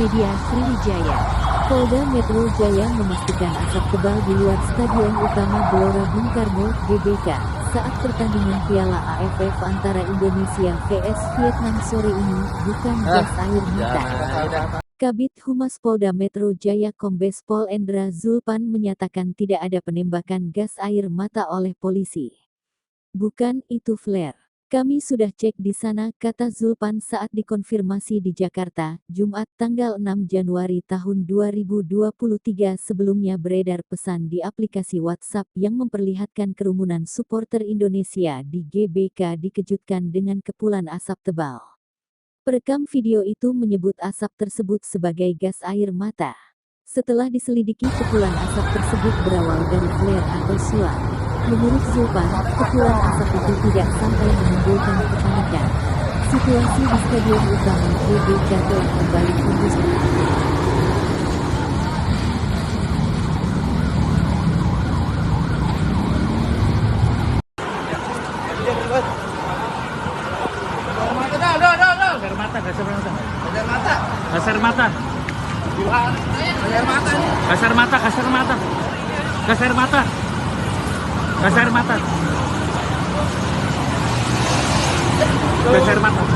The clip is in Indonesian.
Media Sriwijaya. Polda Metro Jaya memastikan asap tebal di luar Stadion Utama Gelora Bung Karno (GBK) saat pertandingan Piala AFF antara Indonesia vs Vietnam sore ini bukan gas air mata. Kabid Humas Polda Metro Jaya Kombes Pol Endra Zulpan menyatakan tidak ada penembakan gas air mata oleh polisi. Bukan itu flare. Kami sudah cek di sana, kata Zulpan saat dikonfirmasi di Jakarta, Jumat tanggal 6 Januari tahun 2023. Sebelumnya beredar pesan di aplikasi WhatsApp yang memperlihatkan kerumunan supporter Indonesia di GBK dikejutkan dengan kepulan asap tebal. Perekam video itu menyebut asap tersebut sebagai gas air mata. Setelah diselidiki, kepulan asap tersebut berawal dari flare atau suap. Menurut Zulpan, kepulan asap itu tidak sampai menimbulkan kepanikan. Situasi di Stadion Utama GBK telah kembali kondusif. Kasar mata. Kasar mata.